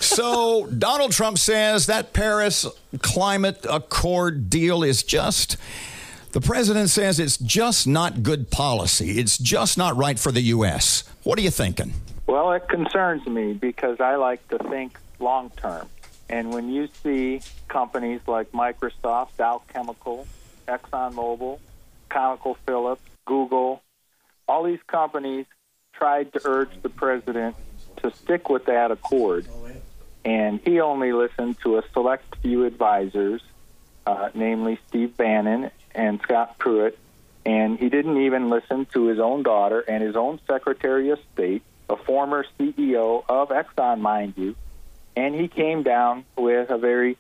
So Donald Trump says that Paris Climate Accord deal is the president says it's just not good policy. It's just not right for the U.S. What are you thinking? Well, it concerns me because I like to think long term. And when you see companies like Microsoft, Dow Chemical, ExxonMobil, ConocoPhillips, Google, all these companies tried to urge the president to stick with that accord, and he only listened to a select few advisors, namely Steve Bannon and Scott Pruitt, and he didn't even listen to his own daughter and his own Secretary of State, a former CEO of Exxon, mind you, and he came down with a very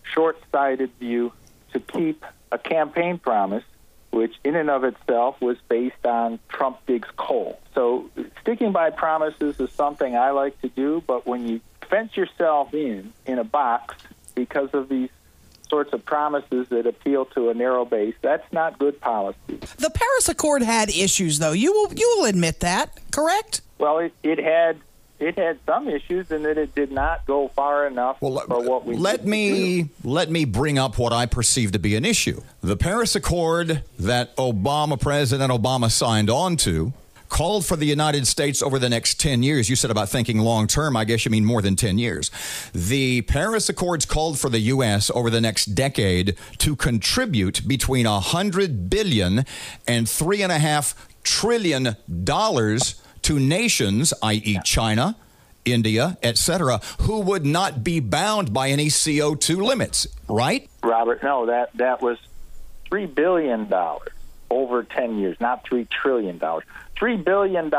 short-sighted view to keep a campaign promise, which in and of itself was based on Trump digs coal. So sticking by promises is something I like to do, but when you fence yourself in a box because of these sorts of promises that appeal to a narrow base, that's not good policy. The Paris Accord had issues, though. You will admit that, correct? Well, it had some issues in that it did not go far enough for what we let me bring up what I perceive to be an issue. The Paris Accord that President Obama signed on to called for the United States over the next 10 years. You said about thinking long term. I guess you mean more than 10 years. The Paris Accords called for the U.S. over the next decade to contribute between $100 billion and $3.5 trillion to nations, i.e. China, India, etc., who would not be bound by any CO2 limits, right? Robert, no, that was $3 billion over 10 years, not $3 trillion. $3 billion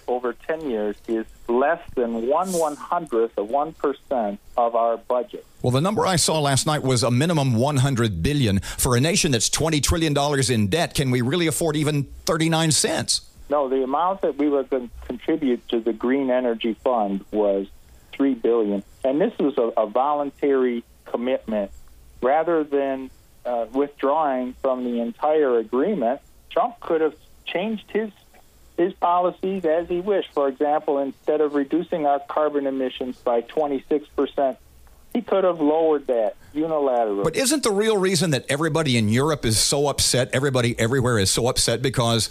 over 10 years is less than 1/100th of 1% of our budget. Well, the number I saw last night was a minimum $100 billion. For a nation that's $20 trillion in debt, can we really afford even 39 cents? No, the amount that we were going to contribute to the Green Energy Fund was $3 billion. And this was a voluntary commitment. Rather than withdrawing from the entire agreement, Trump could have changed his policies as he wished. For example, instead of reducing our carbon emissions by 26%, he could have lowered that unilaterally. But isn't the real reason that everybody in Europe is so upset, everybody everywhere is so upset because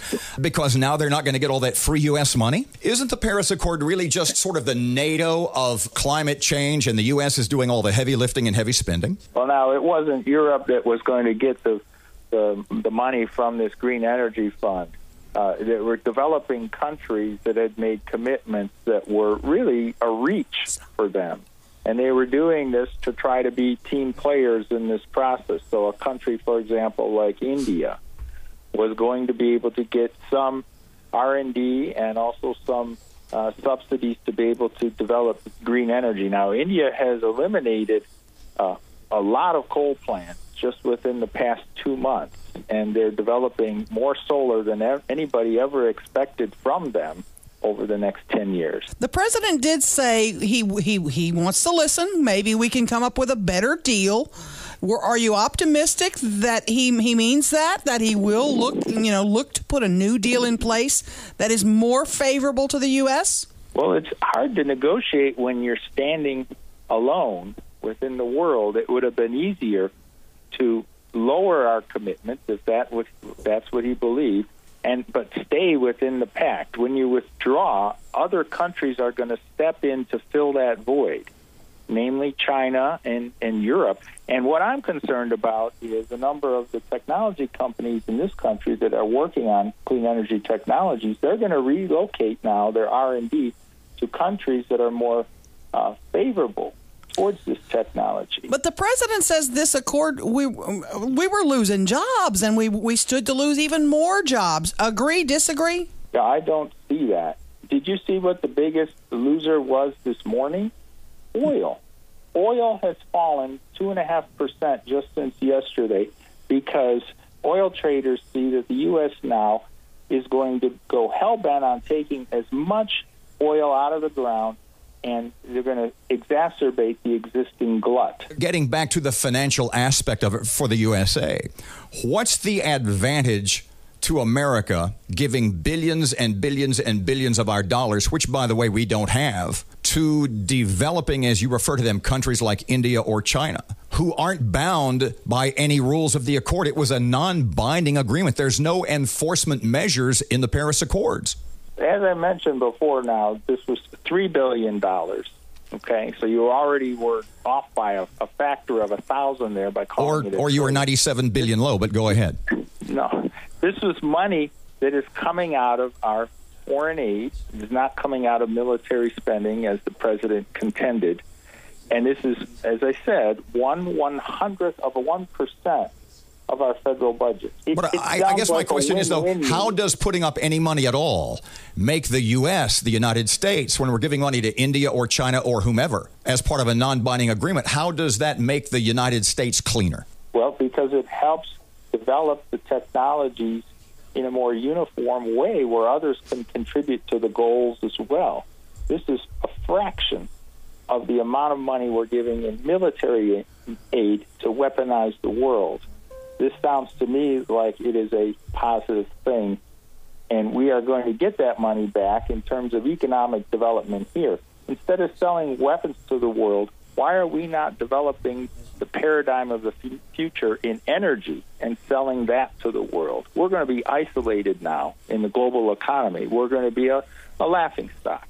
now they're not going to get all that free U.S. money? Isn't the Paris Accord really just sort of the NATO of climate change, and the U.S. is doing all the heavy lifting and heavy spending? Well, now, it wasn't Europe that was going to get the money from this Green Energy Fund. There were developing countries that had made commitments that were really a reach for them. And they were doing this to try to be team players in this process. So a country, for example, like India, was going to be able to get some R&D and also some subsidies to be able to develop green energy. Now, India has eliminated a lot of coal plants just within the past 2 months, and they're developing more solar than anybody ever expected from them over the next 10 years. The president did say he wants to listen. Maybe we can come up with a better deal. Are you optimistic that he means that he will look to put a new deal in place that is more favorable to the U.S.? Well, it's hard to negotiate when you're standing alone within the world. It would have been easier to lower our commitments if that's what he believed, but stay within the pact. When you withdraw, other countries are going to step in to fill that void, namely China and Europe. And what I'm concerned about is a number of the technology companies in this country that are working on clean energy technologies. They're going to relocate now their R&D to countries that are more favorable towards this technology. But the president says this accord, we were losing jobs, and we stood to lose even more jobs. Agree, disagree? Yeah, I don't see that. Did you see what the biggest loser was this morning? Oil. Oil has fallen 2.5% just since yesterday because oil traders see that the U.S. now is going to go hell-bent on taking as much oil out of the ground, and they're going to exacerbate the existing glut. Getting back to the financial aspect of it for the USA, what's the advantage to America giving billions and billions and billions of our dollars, which, by the way, we don't have, to developing, as you refer to them, countries like India or China, who aren't bound by any rules of the Accord. It was a non-binding agreement. There's no enforcement measures in the Paris Accords. As I mentioned before now, this was $3 billion. Okay, so you already were off by a factor of 1,000 there by calling it. Or you were 97 billion low, but go ahead. No, this was money that is coming out of our foreign aid. It is not coming out of military spending, as the president contended. And this is, as I said, 1/100th of 1% of our federal budget. But I guess my question is, though, how does putting up any money at all make the U.S., the United States, when we're giving money to India or China or whomever, as part of a non-binding agreement, how does that make the United States cleaner? Well, because it helps develop the technologies in a more uniform way where others can contribute to the goals as well. This is a fraction of the amount of money we're giving in military aid to weaponize the world. This sounds to me like it is a positive thing, and we are going to get that money back in terms of economic development here. Instead of selling weapons to the world, why are we not developing the paradigm of the future in energy and selling that to the world? We're going to be isolated now in the global economy. We're going to be a laughing stock.